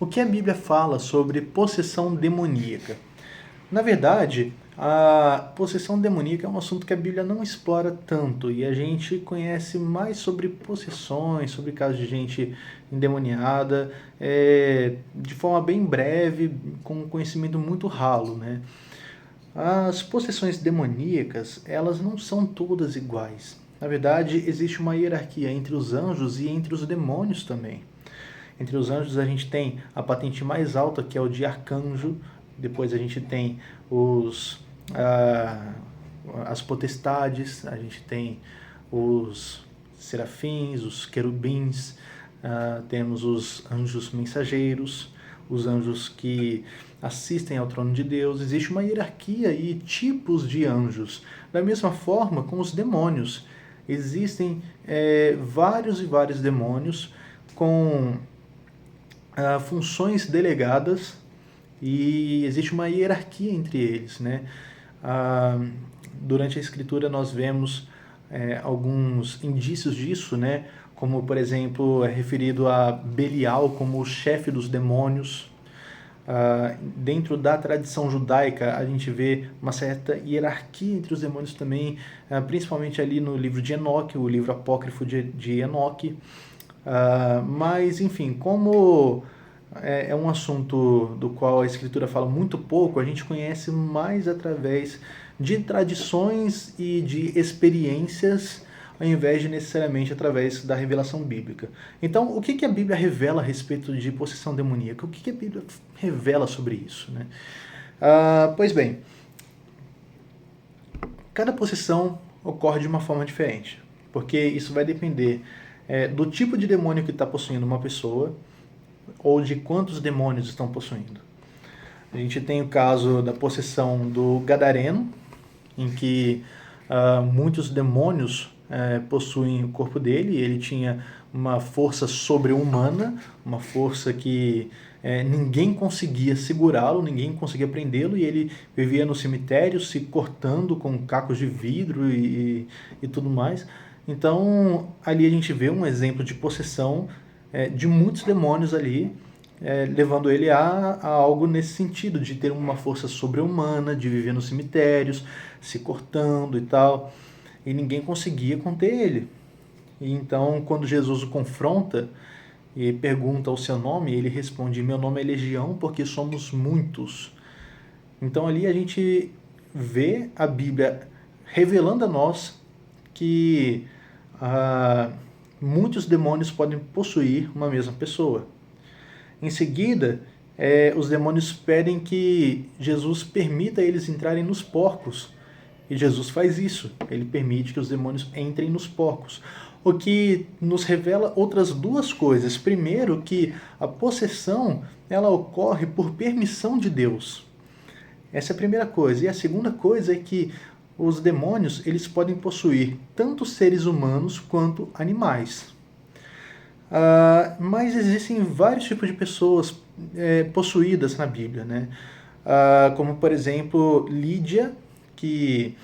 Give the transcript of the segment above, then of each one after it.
O que a Bíblia fala sobre possessão demoníaca? Na verdade, a possessão demoníaca é um assunto que a Bíblia não explora tanto e a gente conhece mais sobre possessões, sobre casos de gente endemoniada, de forma bem breve, com um conhecimento muito ralo, né? As possessões demoníacas, elas não são todas iguais. Na verdade, existe uma hierarquia entre os anjos e entre os demônios também. Entre os anjos a gente tem a patente mais alta, que é o de arcanjo. Depois a gente tem as potestades, a gente tem os serafins, os querubins, temos os anjos mensageiros, os anjos que assistem ao trono de Deus. Existe uma hierarquia e tipos de anjos. Da mesma forma com os demônios. Existem vários e vários demônios com funções delegadas e existe uma hierarquia entre eles, né? Durante a escritura nós vemos alguns indícios disso, né? Como, por exemplo, é referido a Belial como o chefe dos demônios. Dentro da tradição judaica, a gente vê uma certa hierarquia entre os demônios também, principalmente ali no livro de Enoque, o livro apócrifo de Enoque. Mas, enfim, como é um assunto do qual a Escritura fala muito pouco, a gente conhece mais através de tradições e de experiências, ao invés de necessariamente através da revelação bíblica. Então, o que a Bíblia revela a respeito de possessão demoníaca? O que a Bíblia revela sobre isso, né? Pois bem, cada possessão ocorre de uma forma diferente, porque isso vai depender do tipo de demônio que está possuindo uma pessoa ou de quantos demônios estão possuindo. A gente tem o caso da possessão do Gadareno, em que muitos demônios possuem o corpo dele. Ele tinha uma força sobre-humana, uma força que ninguém conseguia segurá-lo, ninguém conseguia prendê-lo, e ele vivia no cemitério se cortando com cacos de vidro e tudo mais. Então, ali a gente vê um exemplo de possessão de muitos demônios ali, levando ele a algo nesse sentido, de ter uma força sobre-humana, de viver nos cemitérios, se cortando e tal, e ninguém conseguia conter ele. E então, quando Jesus o confronta e pergunta o seu nome, ele responde: meu nome é Legião, porque somos muitos. Então ali a gente vê a Bíblia revelando a nós que muitos demônios podem possuir uma mesma pessoa. Em seguida, os demônios pedem que Jesus permita eles entrarem nos porcos. E Jesus faz isso. Ele permite que os demônios entrem nos porcos. O que nos revela outras duas coisas. Primeiro, que a possessão ela ocorre por permissão de Deus. Essa é a primeira coisa. E a segunda coisa é que os demônios eles podem possuir tanto seres humanos quanto animais. Mas existem vários tipos de pessoas possuídas na Bíblia, né? Como, por exemplo, Lídia, que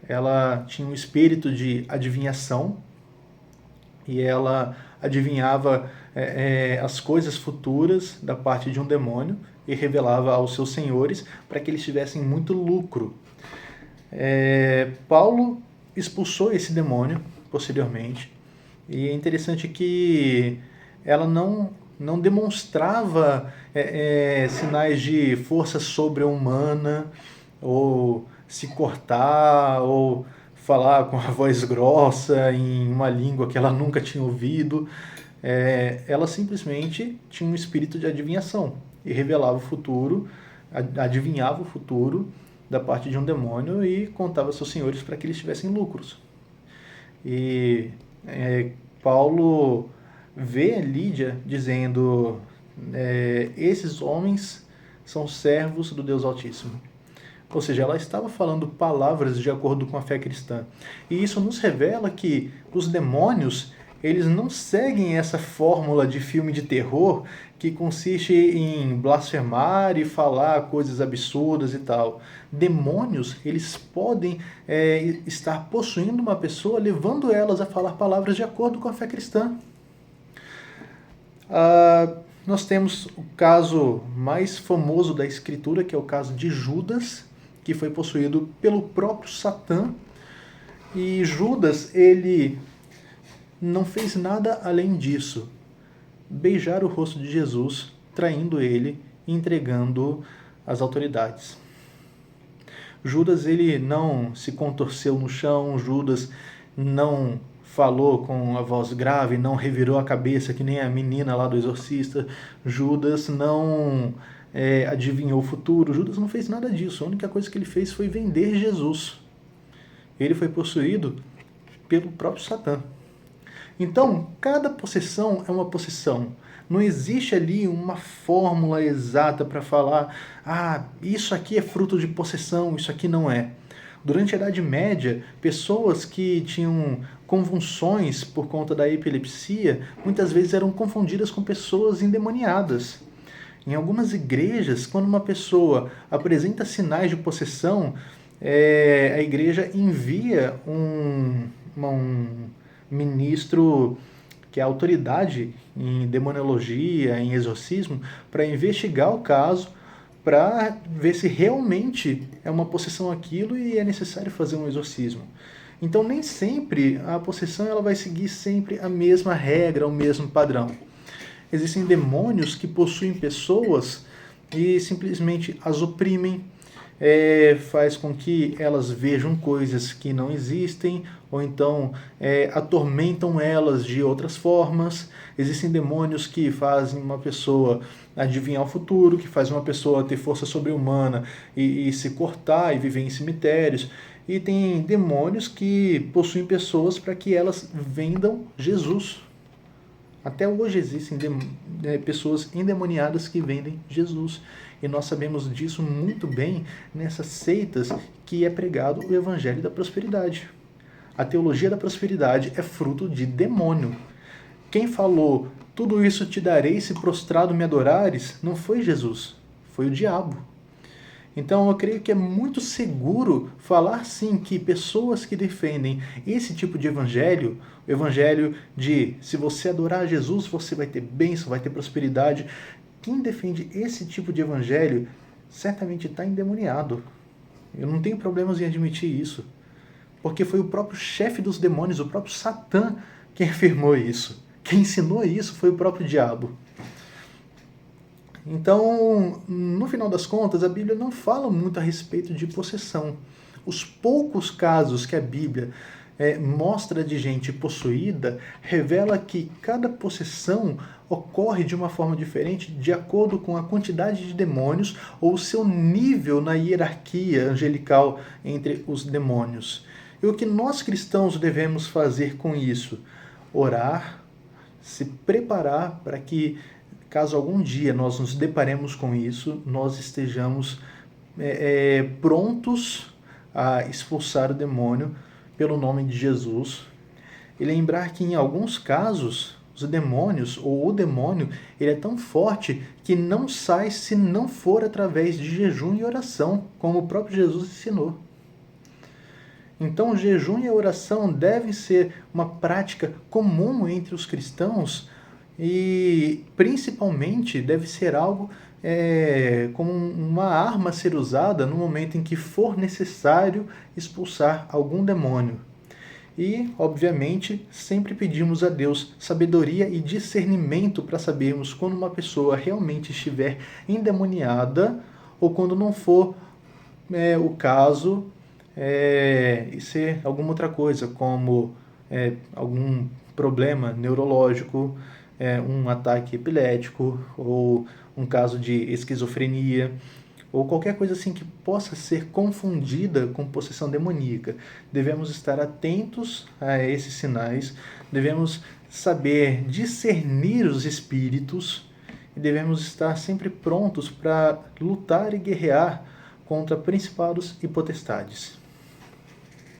ela tinha um espírito de adivinhação e ela adivinhava as coisas futuras da parte de um demônio e revelava aos seus senhores para que eles tivessem muito lucro. Paulo expulsou esse demônio posteriormente, e é interessante que ela não demonstrava sinais de força sobre-humana, ou se cortar, ou falar com a voz grossa em uma língua que ela nunca tinha ouvido. Ela simplesmente tinha um espírito de adivinhação e revelava o futuro, adivinhava o futuro da parte de um demônio e contava aos seus senhores para que eles tivessem lucros. E Paulo vê Lídia dizendo: esses homens são servos do Deus Altíssimo. Ou seja, ela estava falando palavras de acordo com a fé cristã. E isso nos revela que os demônios, eles não seguem essa fórmula de filme de terror que consiste em blasfemar e falar coisas absurdas e tal. Demônios, eles podem estar possuindo uma pessoa, levando elas a falar palavras de acordo com a fé cristã. nós temos o caso mais famoso da Escritura, que é o caso de Judas, que foi possuído pelo próprio Satã. E Judas, ele não fez nada além disso. Beijar o rosto de Jesus, traindo ele e entregando às autoridades. Judas, ele não se contorceu no chão, Judas não falou com a voz grave, não revirou a cabeça que nem a menina lá do Exorcista, Judas não adivinhou o futuro, Judas não fez nada disso. A única coisa que ele fez foi vender Jesus. Ele foi possuído pelo próprio Satã. Então, cada possessão é uma possessão. Não existe ali uma fórmula exata para falar, isso aqui é fruto de possessão, isso aqui não é. Durante a Idade Média, pessoas que tinham convulsões por conta da epilepsia, muitas vezes eram confundidas com pessoas endemoniadas. Em algumas igrejas, quando uma pessoa apresenta sinais de possessão, a igreja envia um ministro que é autoridade em demonologia, em exorcismo, para investigar o caso, para ver se realmente é uma possessão aquilo e é necessário fazer um exorcismo. Então nem sempre a possessão ela vai seguir sempre a mesma regra, o mesmo padrão. Existem demônios que possuem pessoas e simplesmente as oprimem, faz com que elas vejam coisas que não existem, ou então atormentam elas de outras formas. Existem demônios que fazem uma pessoa adivinhar o futuro, que fazem uma pessoa ter força sobre-humana e se cortar e viver em cemitérios. E tem demônios que possuem pessoas para que elas vendam Jesus. Até hoje existem pessoas endemoniadas que vendem Jesus. E nós sabemos disso muito bem nessas seitas que é pregado o evangelho da prosperidade. A teologia da prosperidade é fruto de demônio. Quem falou, tudo isso te darei se prostrado me adorares, não foi Jesus, foi o diabo. Então eu creio que é muito seguro falar sim que pessoas que defendem esse tipo de evangelho, o evangelho de se você adorar Jesus, você vai ter bênção, vai ter prosperidade. Quem defende esse tipo de evangelho certamente está endemoniado. Eu não tenho problemas em admitir isso. Porque foi o próprio chefe dos demônios, o próprio Satã, quem afirmou isso. Quem ensinou isso foi o próprio diabo. Então, no final das contas, a Bíblia não fala muito a respeito de possessão. Os poucos casos que a Bíblia mostra de gente possuída revela que cada possessão ocorre de uma forma diferente de acordo com a quantidade de demônios ou o seu nível na hierarquia angelical entre os demônios. E o que nós cristãos devemos fazer com isso? Orar, se preparar para que, caso algum dia nós nos deparemos com isso, nós estejamos prontos a expulsar o demônio pelo nome de Jesus. E lembrar que em alguns casos, os demônios, ou o demônio, ele é tão forte que não sai se não for através de jejum e oração, como o próprio Jesus ensinou. Então, o jejum e a oração devem ser uma prática comum entre os cristãos e, principalmente, deve ser algo como uma arma a ser usada no momento em que for necessário expulsar algum demônio. E, obviamente, sempre pedimos a Deus sabedoria e discernimento para sabermos quando uma pessoa realmente estiver endemoniada ou quando não for o caso e ser alguma outra coisa, como algum problema neurológico, um ataque epilético ou um caso de esquizofrenia ou qualquer coisa assim que possa ser confundida com possessão demoníaca. Devemos estar atentos a esses sinais, devemos saber discernir os espíritos e devemos estar sempre prontos para lutar e guerrear contra principados e potestades.